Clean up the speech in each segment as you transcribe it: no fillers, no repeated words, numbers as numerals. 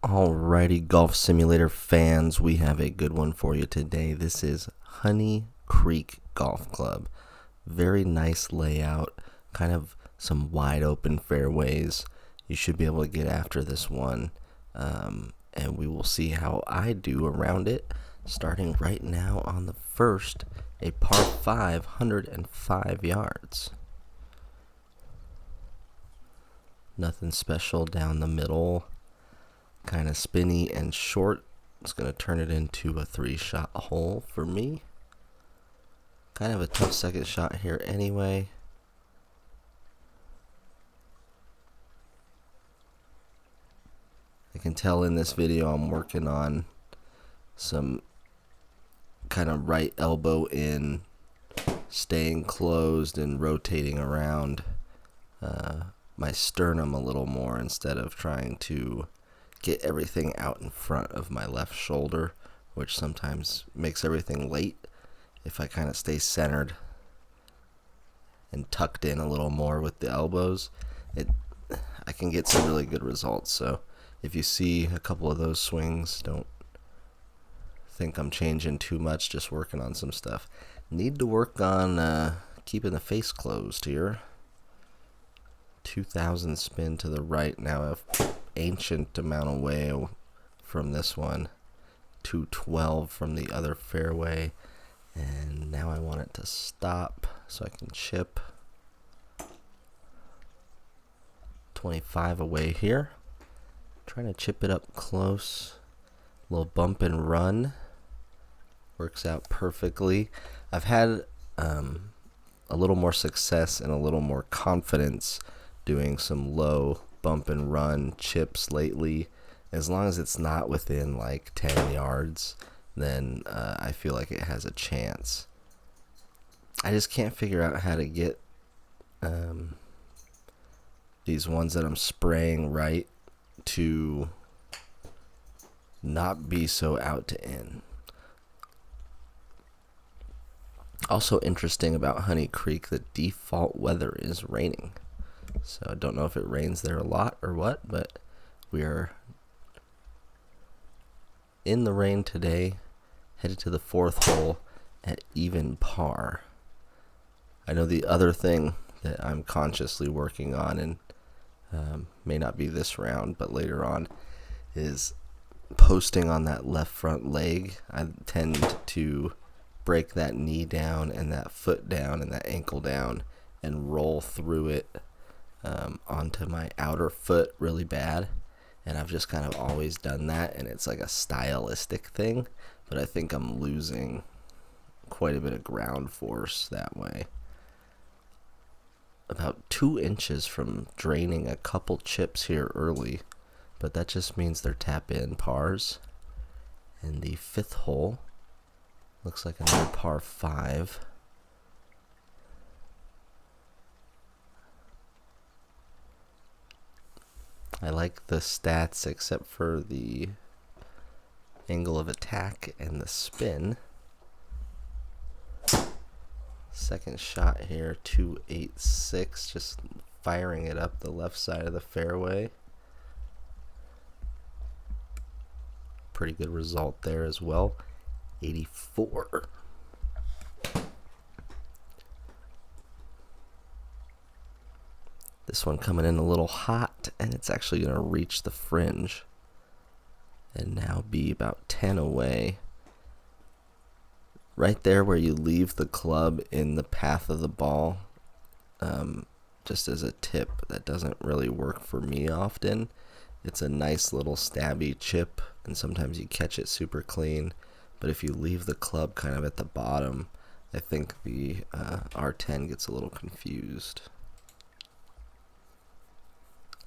Alrighty, Golf Simulator fans, we have a good one for you today. This is Honey Creek Golf Club. Very nice layout, kind of some wide open fairways. You should be able to get after this one, and we will see how I do around it. Starting right now on the first, a par 5, 105 yards. Nothing special down the middle. Kind of spinny and short. It's going to turn it into a 3-shot hole for me. Kind of a tough second shot here anyway. I can tell in this video I'm working on some kind of right elbow in, staying closed and rotating around my sternum a little more instead of trying to get everything out in front of my left shoulder, which sometimes makes everything late. If I kind of stay centered and tucked in a little more with the elbows, I can get some really good results. So if you see a couple of those swings, don't think I'm changing too much, just working on some stuff. Need to work on keeping the face closed here. 2000 spin to the right. Now I've ancient amount away from this one, 212 from the other fairway, and now I want it to stop so I can chip. 25 away here, trying to chip it up close. Little bump and run works out perfectly. I've had a little more success and a little more confidence doing some low bump and run chips lately. As long as it's not within like 10 yards, then I feel like it has a chance. I just can't figure out how to get these ones that I'm spraying right to not be so out to in. Also interesting about Honey Creek, the default weather is raining. So I don't know if it rains there a lot or what, but we are in the rain today, headed to the 4th hole at even par. I know the other thing that I'm consciously working on, and may not be this round, but later on, is posting on that left front leg. I tend to break that knee down and that foot down and that ankle down and roll through it onto my outer foot really bad, and I've just kind of always done that, and it's like a stylistic thing, but I think I'm losing quite a bit of ground force that way. About 2 inches from draining a couple chips here early, but that just means they're tap in pars. And the 5th hole looks like another par 5. I like the stats except for the angle of attack and the spin. Second shot here, 286, just firing it up the left side of the fairway. Pretty good result there as well. 84. This one coming in a little hot, and it's actually going to reach the fringe and now be about 10 away. Right there where you leave the club in the path of the ball, just as a tip, that doesn't really work for me often. It's a nice little stabby chip, and sometimes you catch it super clean, but if you leave the club kind of at the bottom, I think the R10 gets a little confused.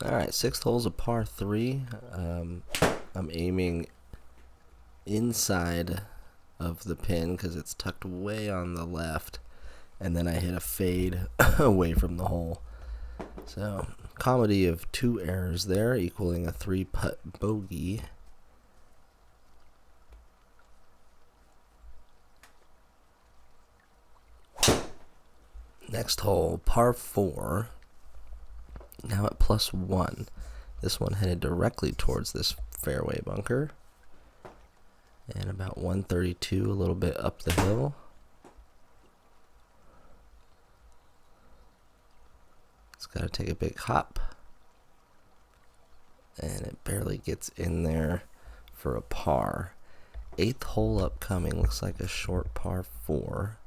Alright, 6th hole's a par 3. I'm aiming inside of the pin because it's tucked way on the left, and then I hit a fade away from the hole. So, comedy of 2 errors there, equaling a 3-putt bogey. Next hole, par 4. Now at +1. This one headed directly towards this fairway bunker. And about 132, a little bit up the hill. It's got to take a big hop. And it barely gets in there for a par. 8th hole upcoming, looks like a short par 4.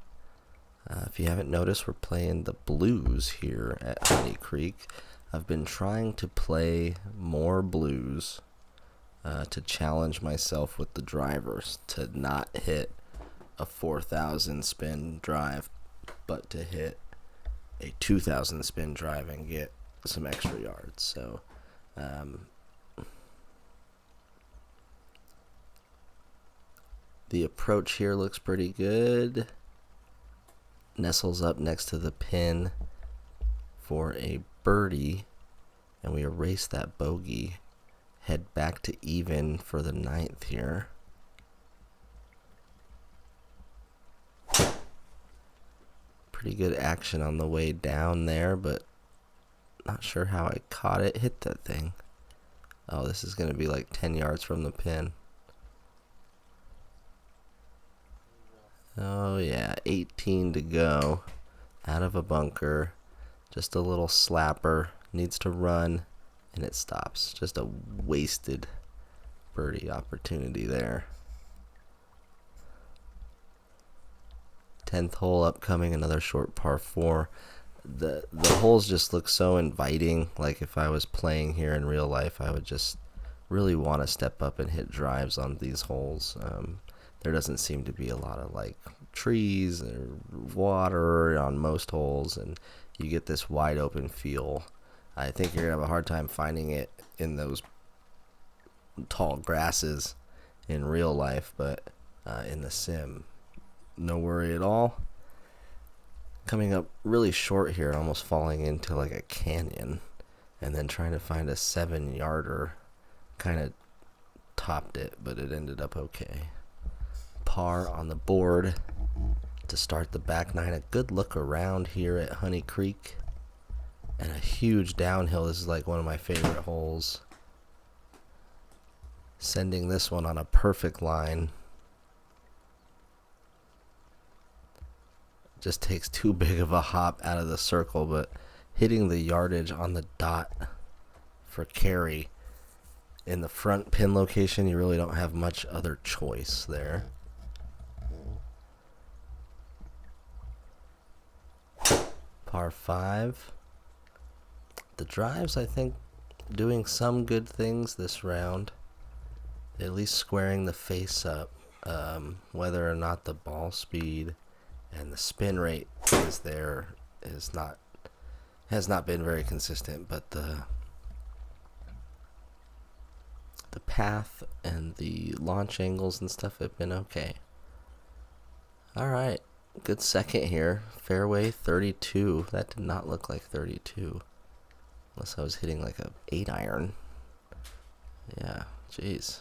If you haven't noticed, we're playing the blues here at Honey Creek. I've been trying to play more blues to challenge myself with the drivers, to not hit a 4,000 spin drive, but to hit a 2,000 spin drive and get some extra yards. So the approach here looks pretty good. Nestles up next to the pin for a birdie, and we erase that bogey. Head back to even for the 9th here. Pretty good action on the way down there, but not sure how I caught it. Hit that thing. Oh, this is going to be like 10 yards from the pin. Oh yeah, 18 to go. Out of a bunker. Just a little slapper. Needs to run, and it stops. Just a wasted birdie opportunity there. 10th hole upcoming, another short par 4. The holes just look so inviting. Like if I was playing here in real life, I would just really want to step up and hit drives on these holes. There doesn't seem to be a lot of like trees or water on most holes, and you get this wide open feel. I think you're gonna have a hard time finding it in those tall grasses in real life, but in the sim, no worry at all. Coming up really short here, almost falling into like a canyon, and then trying to find a 7-yarder. Kind of topped it, but it ended up okay. Par on the board to start the back 9. A good look around here at Honey Creek, and a huge downhill. This is like one of my favorite holes. Sending this one on a perfect line. Just takes too big of a hop out of the circle, but hitting the yardage on the dot for carry in the front pin location, you really don't have much other choice there. Par 5. The drives, I think, doing some good things this round. At least squaring the face up. Whether or not the ball speed and the spin rate is there has not been very consistent, but the path and the launch angles and stuff have been okay. Alright, good second here. Fairway 32. That did not look like 32. Unless I was hitting like a 8-iron. Yeah, jeez.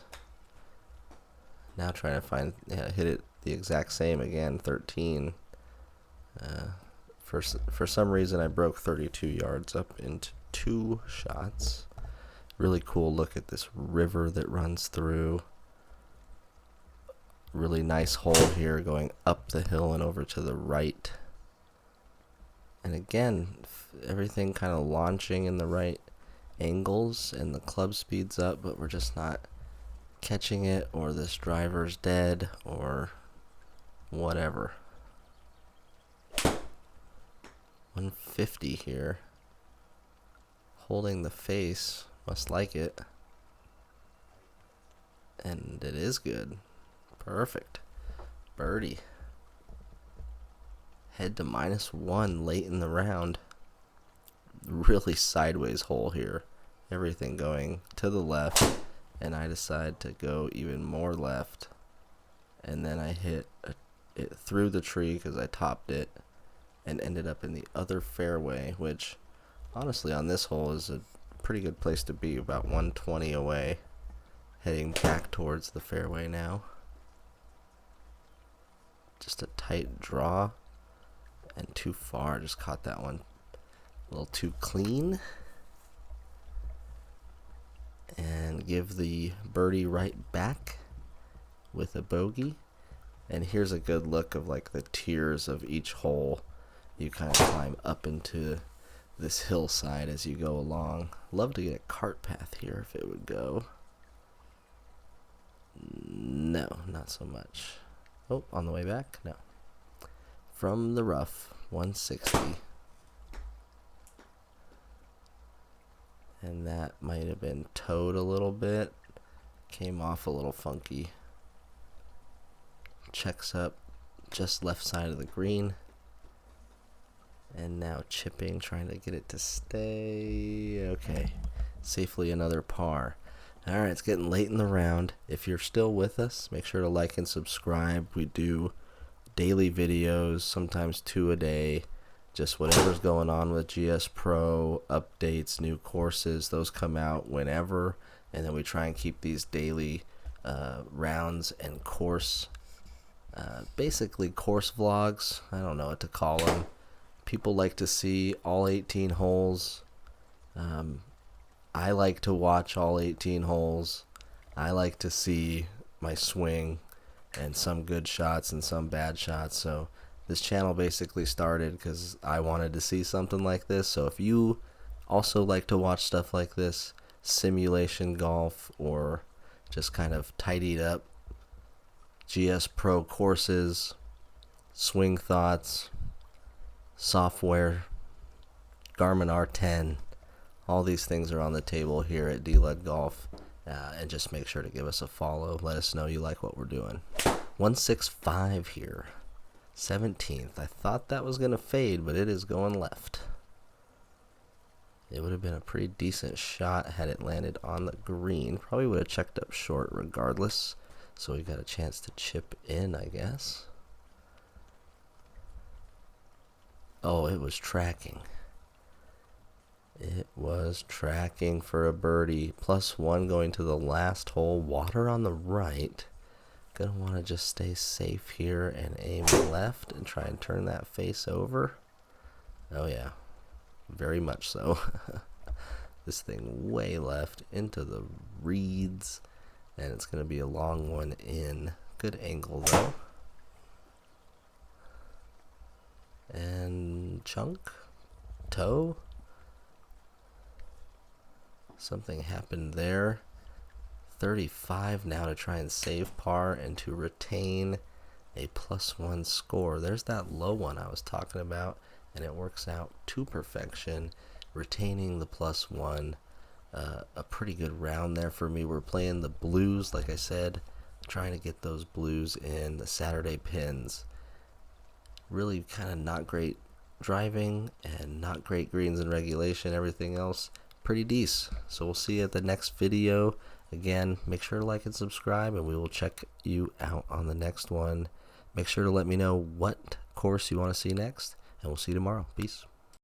Now trying to find, hit it the exact same again, 13. For some reason I broke 32 yards up into 2 shots. Really cool look at this river that runs through. Really nice hole here going up the hill and over to the right. And again, everything kind of launching in the right angles, and the club speeds up, but we're just not catching it, or this driver's dead, or whatever. 150 here. Holding the face. Must like it. And it is good. Perfect. Birdie. Head to -1 late in the round. Really sideways hole here. Everything going to the left. And I decide to go even more left. And then I hit it through the tree because I topped it. And ended up in the other fairway, which honestly on this hole is a pretty good place to be, about 120 away. Heading back towards the fairway now. Just a tight draw and too far. Just caught that one a little too clean. and give the birdie right back with a bogey. And here's a good look of like the tiers of each hole. You kind of climb up into this hillside as you go along. Love to get a cart path here if it would go. No, not so much. Oh, on the way back? No. From the rough, 160. And that might have been towed a little bit. Came off a little funky. Checks up just left side of the green. And now chipping, trying to get it to stay. Okay, safely another par. Alright, it's getting late in the round. If you're still with us, make sure to like and subscribe. We do daily videos, sometimes 2 a day. Just whatever's going on with GS Pro, updates, new courses, those come out whenever. And then we try and keep these daily rounds and course, basically course vlogs. I don't know what to call them. People like to see all 18 holes. I like to watch all 18 holes. I like to see my swing and some good shots and some bad shots. So this channel basically started because I wanted to see something like this. So if you also like to watch stuff like this, simulation golf or just kind of tidied up GS Pro courses, swing thoughts, software, Garmin R10, all these things are on the table here at D-Lud Golf. And just make sure to give us a follow. Let us know you like what we're doing. 165 here. 17th. I thought that was going to fade, but it is going left. It would have been a pretty decent shot had it landed on the green. Probably would have checked up short regardless. So we got a chance to chip in, I guess. Oh, it was tracking. It was tracking for a birdie. +1 going to the last hole. Water on the right. Gonna want to just stay safe here and aim left and try and turn that face over. Oh yeah, very much so. This thing way left into the reeds, and it's gonna be a long one in. Good angle though. And chunk, toe. Something happened there. 35 now to try and save par and to retain a +1 score. There's that low one I was talking about, and it works out to perfection, retaining the +1. A pretty good round there for me. We're playing the blues, like I said, trying to get those blues in the Saturday pins. Really kind of not great driving and not great greens in regulation. Everything else pretty decent. So we'll see you at the next video. Again, make sure to like and subscribe, and we will check you out on the next one. Make sure to let me know what course you want to see next, and we'll see you tomorrow. Peace.